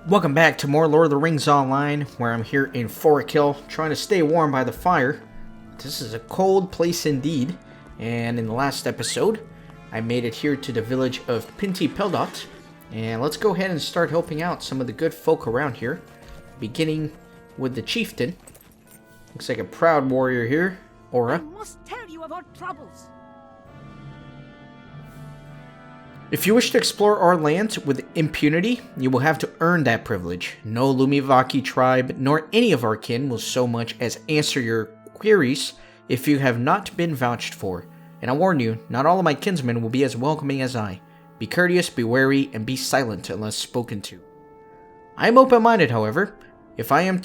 Welcome back to more Lord of the Rings Online, where I'm here in Forkill, trying to stay warm by the fire. This is a cold place indeed, and in the last episode, I made it here to the village of Pynti-peldot, and let's go ahead and start helping out some of the good folk around here, beginning with the chieftain. Looks like a proud warrior here, Aura. I must tell you of our troubles. If you wish to explore our lands with impunity, you will have to earn that privilege. No Lumivaki tribe, nor any of our kin will so much as answer your queries if you have not been vouched for. And I warn you, not all of my kinsmen will be as welcoming as I. Be courteous, be wary, and be silent unless spoken to. I am open-minded, however. If I am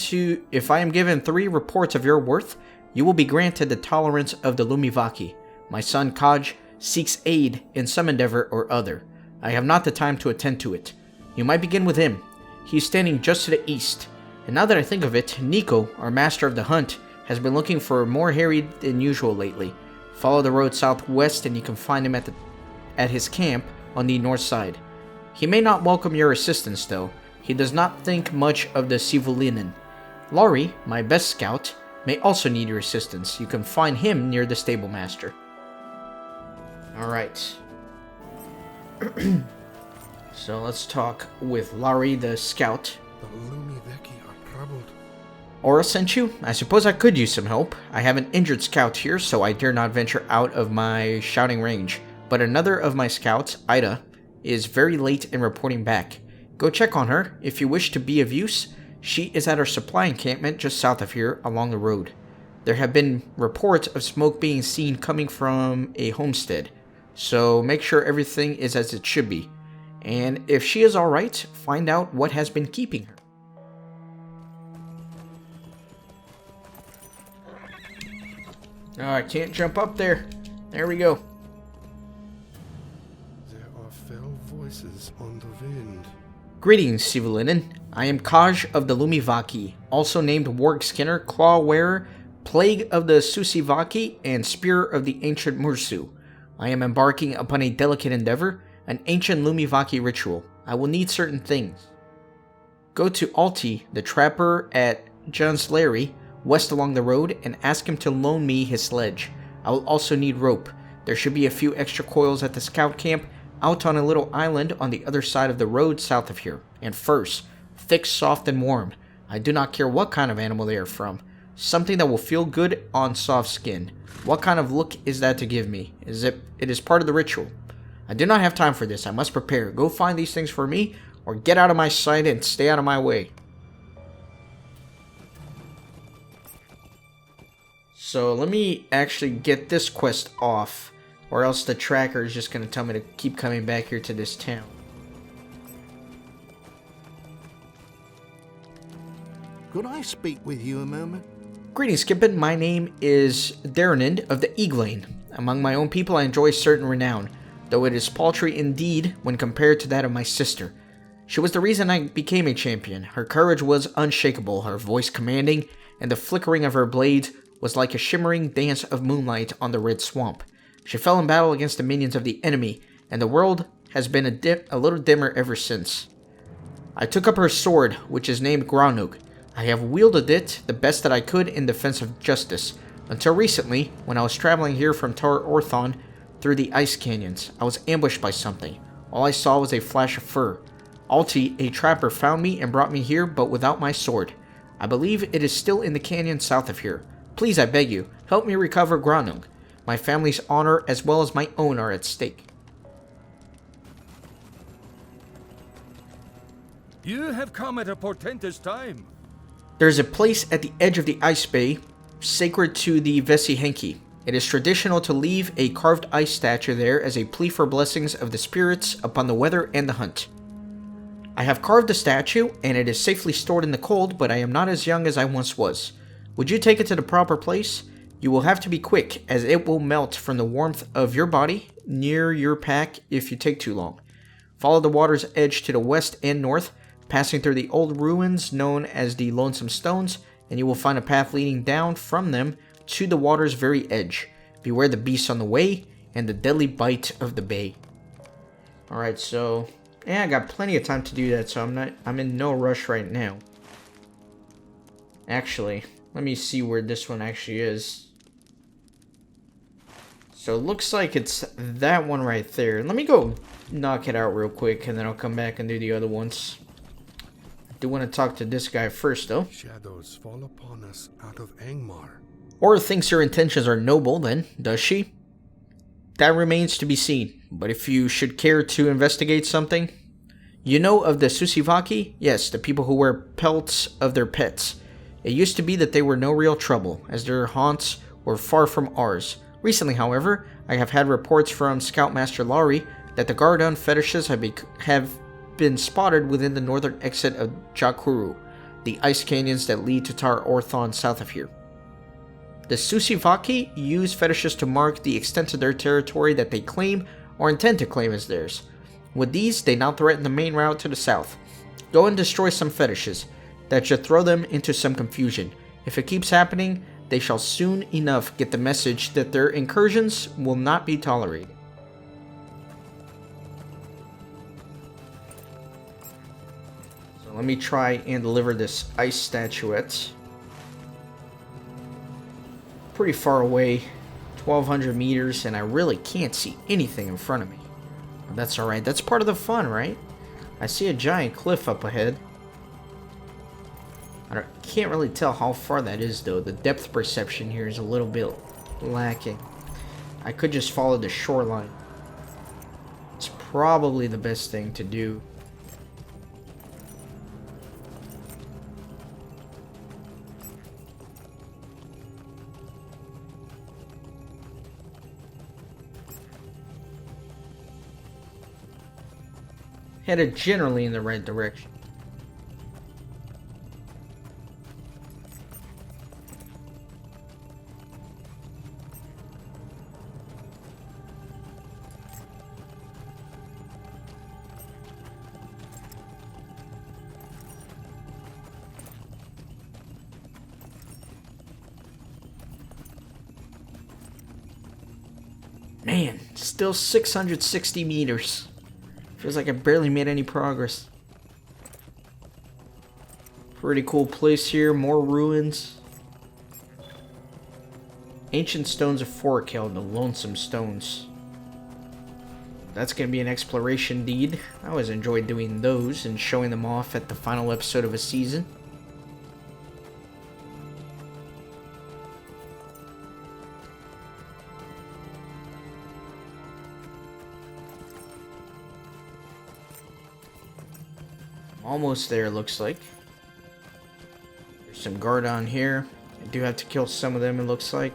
given 3 reports of your worth, you will be granted the tolerance of the Lumivaki. My son Kaj seeks aid in some endeavor or other. I have not the time to attend to it. You might begin with him. He is standing just to the east. And now that I think of it, Nico, our master of the hunt, has been looking for more harried than usual lately. Follow the road southwest and you can find him at his camp on the north side. He may not welcome your assistance though. He does not think much of the Sivulinen. Laurie, my best scout, may also need your assistance. You can find him near the stable master. Alright. So let's talk with Laurie the scout. The Lumivaki are troubled. Aura sent you? I suppose I could use some help. I have an injured scout here, so I dare not venture out of my shouting range. But another of my scouts, Ida, is very late in reporting back. Go check on her. If you wish to be of use, she is at our supply encampment just south of here along the road. There have been reports of smoke being seen coming from a homestead. So make sure everything is as it should be. And if she is alright, find out what has been keeping her. Oh, I can't jump up there. There we go. There are fell voices on the wind. Greetings, Sivulinen. I am Kaj of the Lumivaki, also named Warg Skinner, Claw Wearer, Plague of the Susivaki, and Spear of the Ancient Mursu. I am embarking upon a delicate endeavor, an ancient Lumivaki ritual. I will need certain things. Go to Alti, the trapper at Jansleri, west along the road, and ask him to loan me his sledge. I will also need rope. There should be a few extra coils at the scout camp, out on a little island on the other side of the road south of here. And furs, thick, soft, and warm. I do not care what kind of animal they are from. Something that will feel good on soft skin. What kind of look is that to give me? It is part of the ritual. I do not have time for this. I must prepare. Go find these things for me, or get out of my sight and stay out of my way. So let me actually get this quest off, or else the tracker is just going to tell me to keep coming back here to this town. Could I speak with you a moment? Greetings, Skippin. My name is Darrenind of the Eglain. Among my own people, I enjoy certain renown, though it is paltry indeed when compared to that of my sister. She was the reason I became a champion. Her courage was unshakable, her voice commanding, and the flickering of her blades was like a shimmering dance of moonlight on the red swamp. She fell in battle against the minions of the enemy, and the world has been a little dimmer ever since. I took up her sword, which is named Graunug. I have wielded it the best that I could in defense of justice, until recently, when I was traveling here from Tar Orthon through the ice canyons. I was ambushed by something. All I saw was a flash of fur. Alti, a trapper, found me and brought me here, but without my sword. I believe it is still in the canyon south of here. Please, I beg you, help me recover Graunug. My family's honor as well as my own are at stake. You have come at a portentous time. There is a place at the edge of the ice bay, sacred to the Vesihenki. It is traditional to leave a carved ice statue there as a plea for blessings of the spirits upon the weather and the hunt. I have carved the statue, and it is safely stored in the cold, but I am not as young as I once was. Would you take it to the proper place? You will have to be quick, as it will melt from the warmth of your body near your pack if you take too long. Follow the water's edge to the west and north, passing through the old ruins known as the Lonesome Stones, and you will find a path leading down from them to the water's very edge. Beware the beasts on the way and the deadly bite of the bay. Alright, so Yeah, I got plenty of time to do that, so I'm in no rush right now. Actually, let me see where this one actually is. So it looks like it's that one right there. Let me go knock it out real quick, and then I'll come back and do the other ones. I do want to talk to this guy first, though. Shadows fall upon us out of Angmar. Or thinks her intentions are noble, then, does she? That remains to be seen. But if you should care to investigate something... You know of the Susivaki? Yes, the people who wear pelts of their pets. It used to be that they were no real trouble, as their haunts were far from ours. Recently, however, I have had reports from Scoutmaster Laurie that the Gardon fetishes have been spotted within the northern exit of Jakuru, the ice canyons that lead to Tar Orthon south of here. The Susivaki use fetishes to mark the extent of their territory that they claim or intend to claim as theirs. With these, they now threaten the main route to the south. Go and destroy some fetishes. That should throw them into some confusion. If it keeps happening, they shall soon enough get the message that their incursions will not be tolerated. So let me try and deliver this ice statuette. Pretty far away, 1,200 meters, and I really can't see anything in front of me. But that's alright, that's part of the fun, right? I see a giant cliff up ahead. I can't really tell how far that is, though. The depth perception here is a little bit lacking. I could just follow the shoreline. It's probably the best thing to do. Headed generally in the right direction. Man, still 660 meters. Feels like I barely made any progress. Pretty cool place here, more ruins. Ancient Stones of Forkel, the Lonesome Stones. That's going to be an exploration deed. I always enjoy doing those and showing them off at the final episode of a season. Almost there, looks like. There's some Gardon here. I do have to kill some of them, it looks like.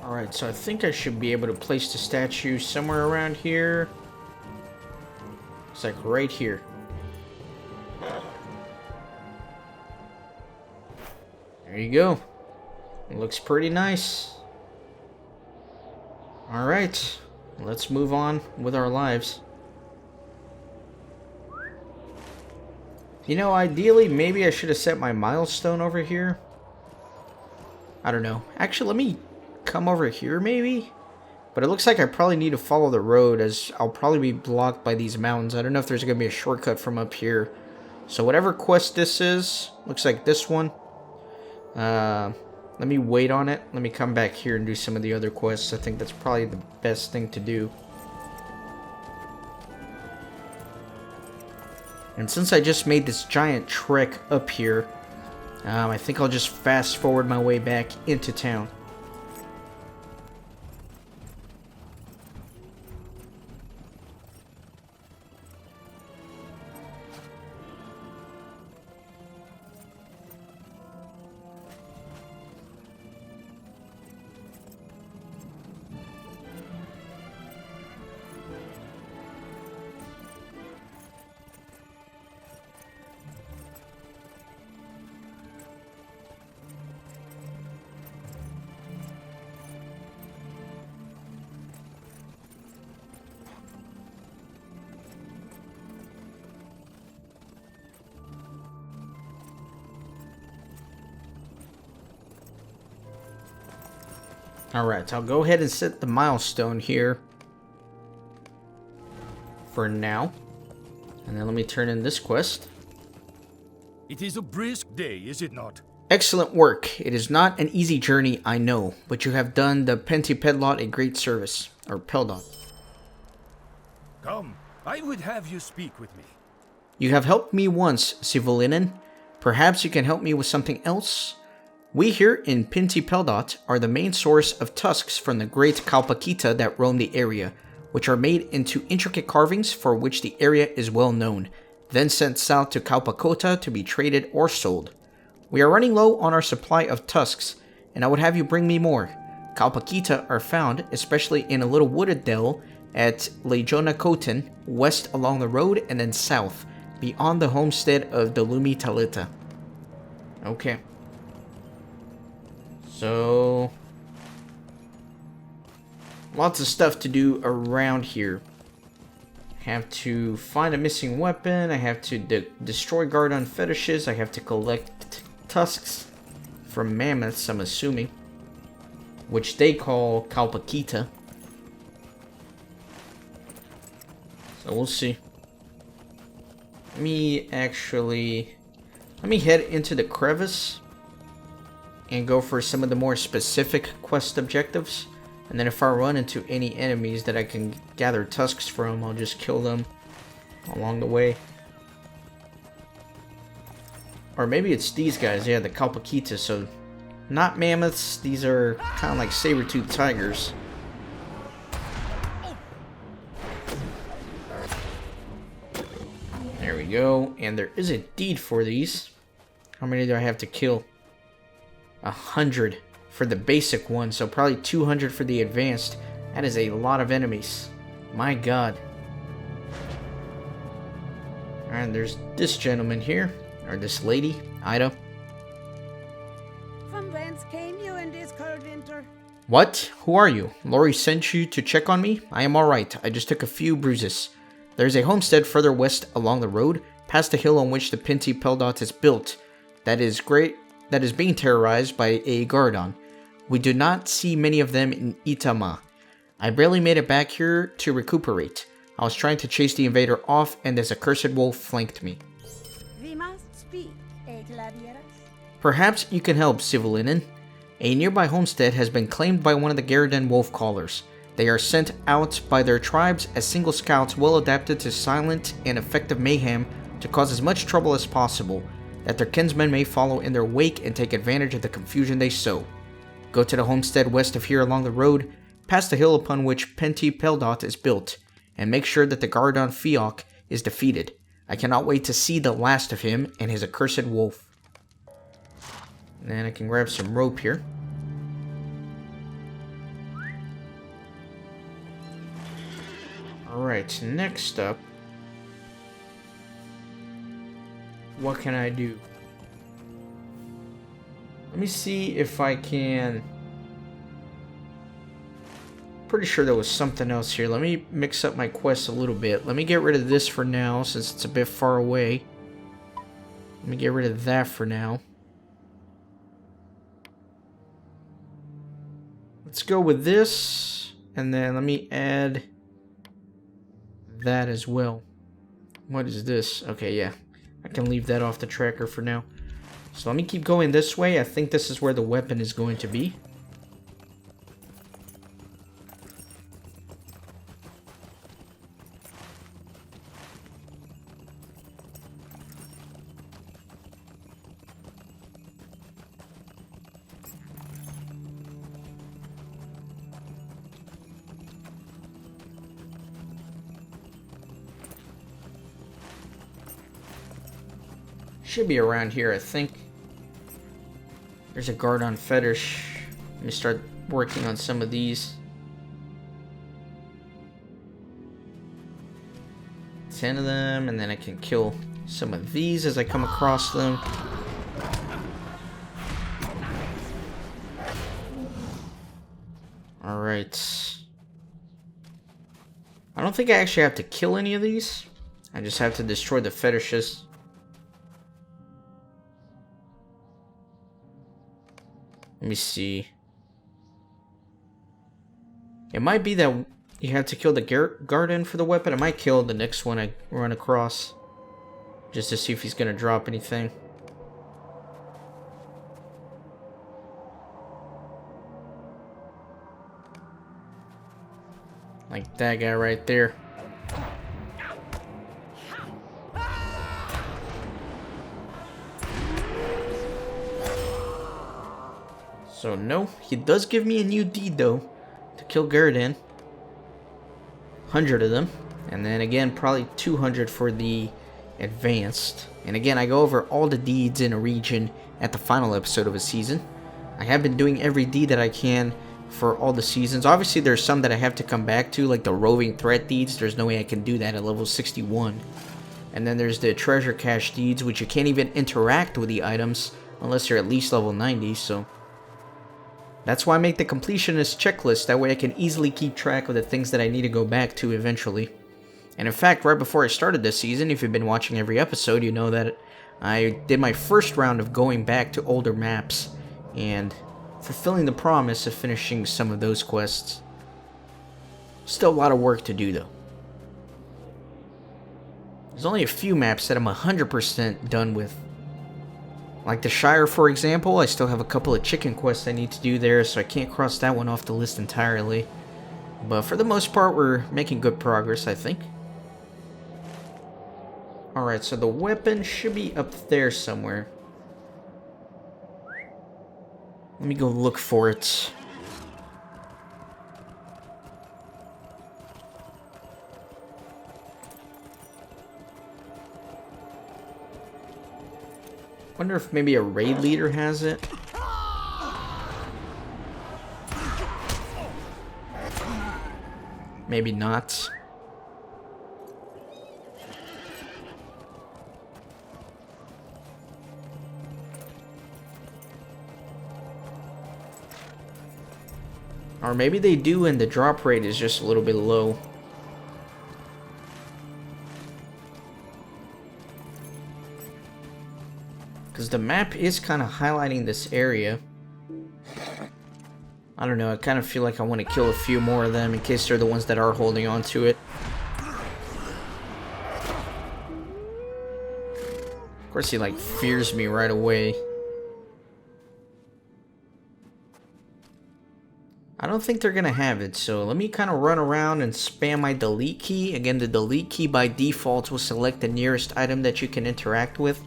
Alright, so I think I should be able to place the statue somewhere around here. It's like right here. There you go. It looks pretty nice. Alright, let's move on with our lives. You know, ideally, maybe I should have set my milestone over here. I don't know. Actually, let me come over here, maybe? But it looks like I probably need to follow the road, as I'll probably be blocked by these mountains. I don't know if there's going to be a shortcut from up here. So whatever quest this is, looks like this one. Let me wait on it. Let me come back here and do some of the other quests. I think that's probably the best thing to do. And since I just made this giant trek up here, I think I'll just fast forward my way back into town. Alright, I'll go ahead and set the milestone here for now. And then let me turn in this quest. It is a brisk day, is it not? Excellent work. It is not an easy journey, I know, but you have done the Pynti-peldot a great service. Or Peldot. Come, I would have you speak with me. You have helped me once, Sivolinen. Perhaps you can help me with something else? We here in Pynti-peldot are the main source of tusks from the great Kalpakita that roam the area, which are made into intricate carvings for which the area is well known, then sent south to Kalpakota to be traded or sold. We are running low on our supply of tusks, and I would have you bring me more. Kalpakita are found, especially in a little wooded dell at Lejonakoten, west along the road, and then south, beyond the homestead of Dolumi Talita. Okay. So, lots of stuff to do around here. Have to find a missing weapon. I have to destroy Gardon fetishes. I have to collect tusks from mammoths, I'm assuming, which they call Kalpakita. So we'll see. Let me head into the crevice and go for some of the more specific quest objectives. And then if I run into any enemies that I can gather tusks from, I'll just kill them along the way. Or maybe it's these guys, yeah, the Kalpakita, so not mammoths, these are kind of like saber-toothed tigers. There we go, and there is a deed for these. How many do I have to kill? 100 for the basic one, so probably 200 for the advanced. That is a lot of enemies. My god. And there's this gentleman here, or this lady, Ida. From whence came you in this cold winter? What? Who are you? Lori sent you to check on me? I am alright. I just took a few bruises. There's a homestead further west along the road, past the hill on which the Pynti-peldot is built. That is being terrorized by a Gardon. We do not see many of them in Itama. I barely made it back here to recuperate. I was trying to chase the invader off, and this accursed wolf flanked me. We must speak, Gladieras. Perhaps you can help, Sivolinen. A nearby homestead has been claimed by one of the Garden wolf callers. They are sent out by their tribes as single scouts well adapted to silent and effective mayhem to cause as much trouble as possible, that their kinsmen may follow in their wake and take advantage of the confusion they sow. Go to the homestead west of here along the road, past the hill upon which Pynti-peldot is built, and make sure that the Gardon Fiok is defeated. I cannot wait to see the last of him and his accursed wolf. And then I can grab some rope here. Alright, next up, what can I do? Let me see if I can... Pretty sure there was something else here. Let me mix up my quest a little bit. Let me get rid of this for now, since it's a bit far away. Let me get rid of that for now. Let's go with this, and then let me add that as well. What is this? Okay, yeah. I can leave that off the tracker for now. So let me keep going this way. I think this is where the weapon is going to be. Should be around here, I think. There's a Gardon fetish. Let me start working on some of these. 10 of them, and then I can kill some of these as I come across them. Alright. I don't think I actually have to kill any of these. I just have to destroy the fetishes. Let me see. It might be that you have to kill the garden for the weapon. I might kill the next one I run across, just to see if he's gonna drop anything. Like that guy right there. So no, he does give me a new deed though, to kill Garden. 100 of them, and then again probably 200 for the advanced. And again, I go over all the deeds in a region at the final episode of a season. I have been doing every deed that I can for all the seasons. Obviously there's some that I have to come back to, like the roving threat deeds. There's no way I can do that at level 61. And then there's the treasure cache deeds, which you can't even interact with the items unless you're at least level 90, so that's why I make the completionist checklist. That way I can easily keep track of the things that I need to go back to eventually. And in fact, right before I started this season, if you've been watching every episode, you know that I did my first round of going back to older maps and fulfilling the promise of finishing some of those quests. Still a lot of work to do though. There's only a few maps that I'm 100% done with. Like the Shire, for example, I still have a couple of chicken quests I need to do there, so I can't cross that one off the list entirely. But for the most part, we're making good progress, I think. Alright, so the weapon should be up there somewhere. Let me go look for it. Wonder if maybe a raid leader has it. Maybe not. Or maybe they do and the drop rate is just a little bit low. Because the map is kind of highlighting this area. I don't know, I kind of feel like I want to kill a few more of them in case they're the ones that are holding on to it. Of course he like fears me right away. I don't think they're gonna have it, so let me kind of run around and spam my delete key. Again, the delete key by default will select the nearest item that you can interact with.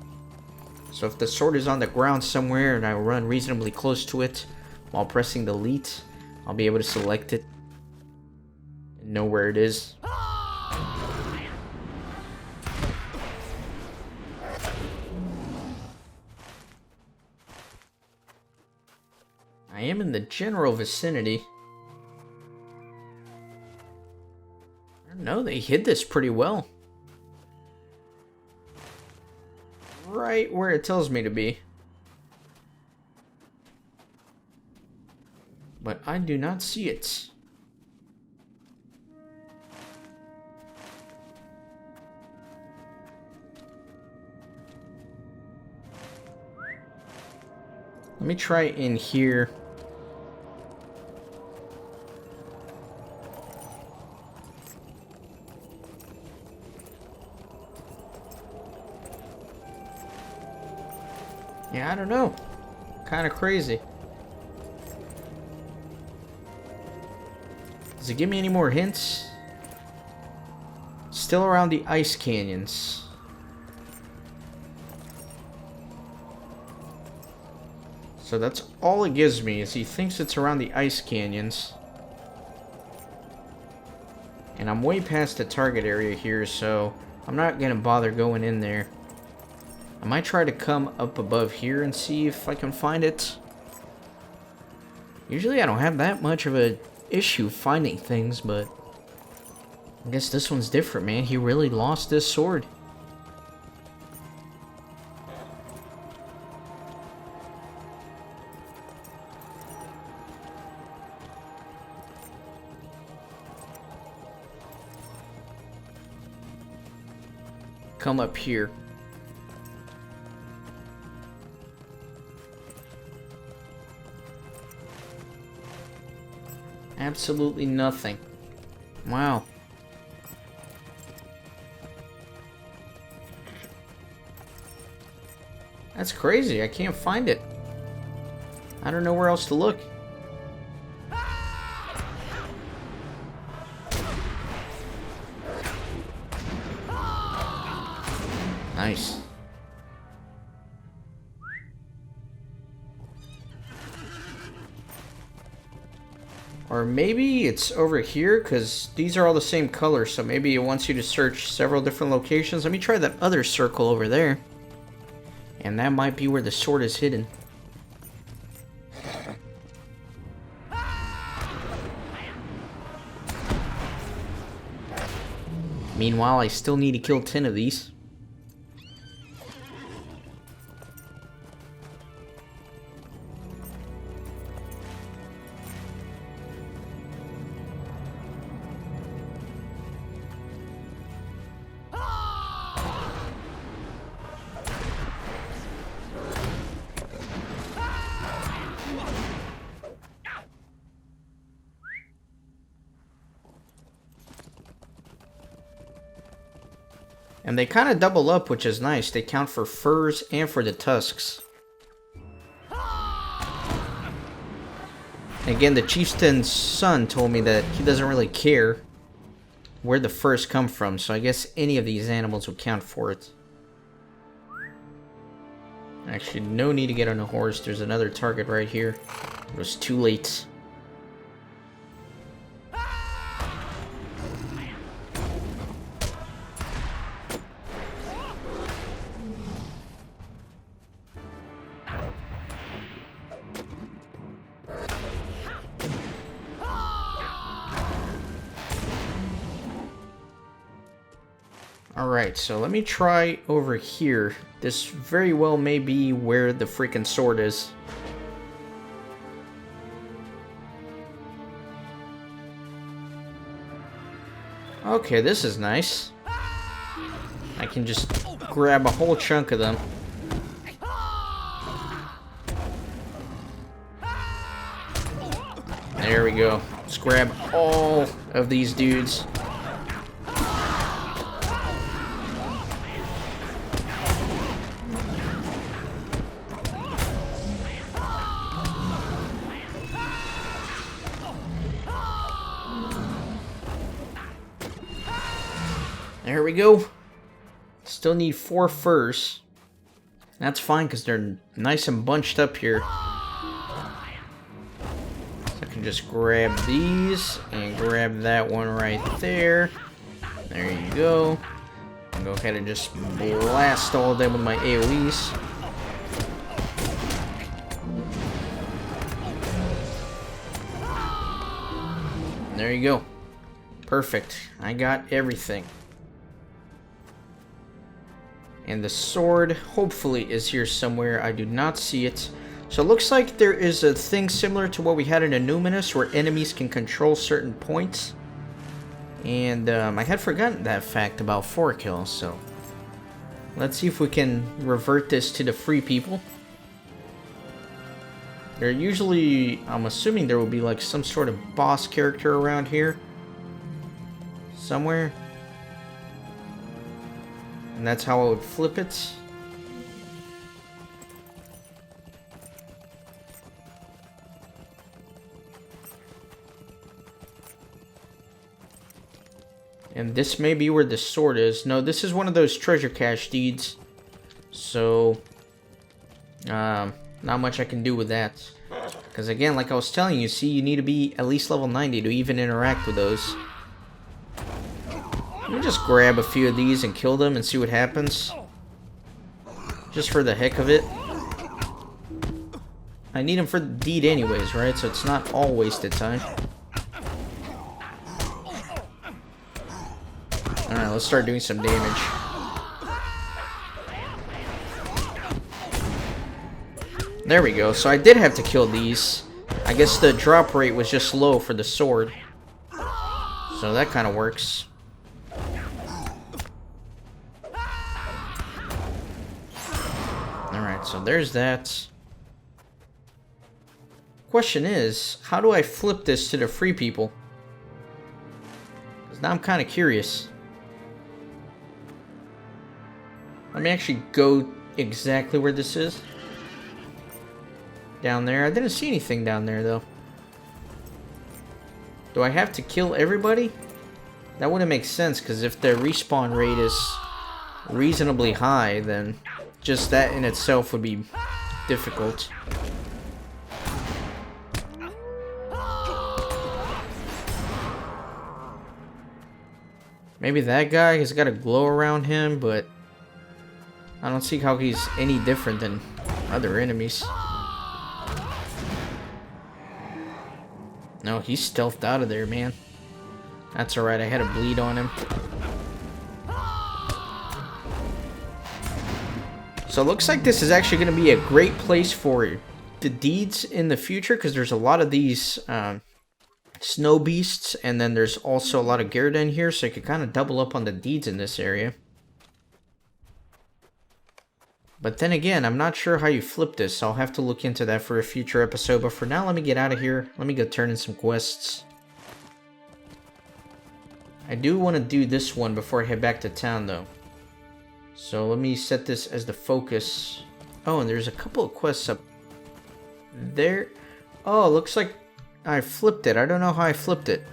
So if the sword is on the ground somewhere and I run reasonably close to it while pressing delete, I'll be able to select it and know where it is. I am in the general vicinity. I don't know, they hid this pretty well. Right where it tells me to be. But I do not see it. Let me try in here. Yeah, I don't know. Kind of crazy. Does it give me any more hints? Still around the ice canyons. So that's all it gives me, is he thinks it's around the ice canyons. And I'm way past the target area here, so I'm not gonna bother going in there. I might try to come up above here and see if I can find it. Usually I don't have that much of a issue finding things, but I guess this one's different, man. He really lost this sword. Come up here. Absolutely nothing. Wow. That's crazy. I can't find it. I don't know where else to look. Nice. Or maybe it's over here, because these are all the same color, so maybe it wants you to search several different locations. Let me try that other circle over there. And that might be where the sword is hidden. Meanwhile, I still need to kill 10 of these. And they kind of double up, which is nice. They count for furs and for the tusks. Again, the chieftain's son told me that he doesn't really care where the furs come from, so I guess any of these animals would count for it. Actually, no need to get on a horse. There's another target right here. It was too late. Alright, so let me try over here. This very well may be where the freaking sword is. Okay, this is nice. I can just grab a whole chunk of them. There we go. Let's grab all of these dudes. There we go. Still need 4 furs. That's fine because they're nice and bunched up here. So I can just grab these and grab that one right there. There you go. I'll go ahead and just blast all of them with my AoEs. There you go. Perfect. I got everything. And the sword, hopefully, is here somewhere. I do not see it. So it looks like there is a thing similar to what we had in Numinous, where enemies can control certain points. And I had forgotten that fact about 4-kill, so let's see if we can revert this to the free people. There usually, I'm assuming there will be like some sort of boss character around here. Somewhere. And that's how I would flip it. And this may be where the sword is. No, this is one of those treasure cache deeds. So, not much I can do with that. Because again, like I was telling you, see, you need to be at least level 90 to even interact with those. Let me just grab a few of these and kill them and see what happens. Just for the heck of it. I need them for the deed anyways, right? So it's not all wasted time. Alright, let's start doing some damage. There we go. So I did have to kill these. I guess the drop rate was just low for the sword. So that kind of works. Alright, so there's that. Question is, how do I flip this to the free people? Because now I'm kind of curious. Let me actually go exactly where this is. Down there. I didn't see anything down there, though. Do I have to kill everybody? That wouldn't make sense, because if their respawn rate is reasonably high, then just that in itself would be difficult. Maybe that guy has got a glow around him, but I don't see how he's any different than other enemies. No, he's stealthed out of there, man. That's alright, I had a bleed on him. So it looks like this is actually going to be a great place for the deeds in the future, because there's a lot of these snow beasts, and then there's also a lot of Gerda in here, so you could kind of double up on the deeds in this area. But then again, I'm not sure how you flip this, so I'll have to look into that for a future episode. But for now, let me get out of here. Let me go turn in some quests. I do want to do this one before I head back to town, though. So let me set this as the focus. Oh, and there's a couple of quests up there. Oh, looks like I flipped it. I don't know how I flipped it.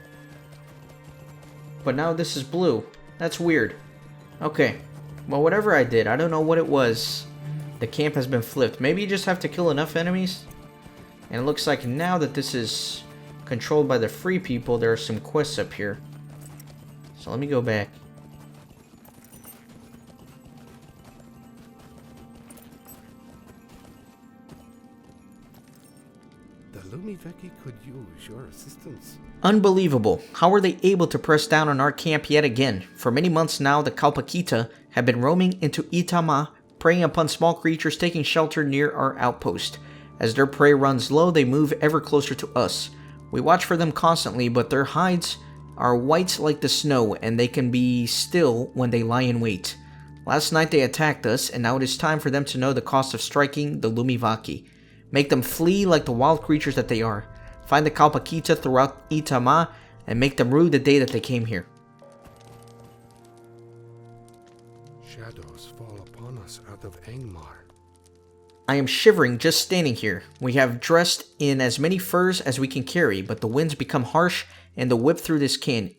But now this is blue. That's weird. Okay. Well, whatever I did, I don't know what it was. The camp has been flipped. Maybe you just have to kill enough enemies. And it looks like now that this is controlled by the free people, there are some quests up here. So let me go back. The Lumiveki could use your assistance. Unbelievable. How were they able to press down on our camp yet again? For many months now, the Kalpakita have been roaming into Itama, preying upon small creatures taking shelter near our outpost. As their prey runs low, they move ever closer to us. We watch for them constantly, but their hides are white like the snow, and they can be still when they lie in wait. Last night they attacked us, and now it is time for them to know the cost of striking the Lumivaki. Make them flee like the wild creatures that they are. Find the Kalpakita throughout Itama, and make them rue the day that they came here. Shadows fall upon us out of Angmar. I am shivering just standing here. We have dressed in as many furs as we can carry, but the winds become harsh and whip through this canyon.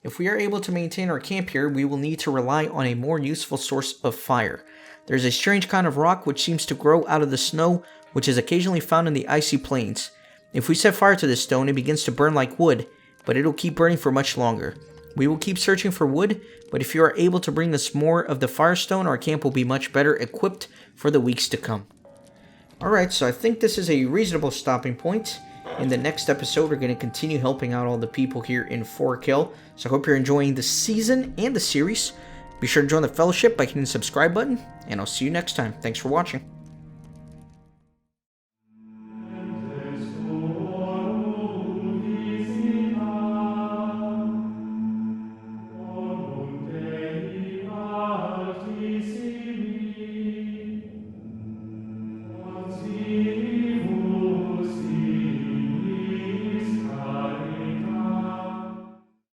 If we are able to maintain our camp here, we will need to rely on a more useful source of fire. There is a strange kind of rock which seems to grow out of the snow, which is occasionally found in the icy plains. If we set fire to this stone, it begins to burn like wood, but it'll keep burning for much longer. We will keep searching for wood, but if you are able to bring us more of the firestone, our camp will be much better equipped for the weeks to come. Alright, so I think this is a reasonable stopping point. In the next episode, we're going to continue helping out all the people here in Forkill. So I hope you're enjoying the season and the series. Be sure to join the fellowship by hitting the subscribe button, and I'll see you next time. Thanks for watching.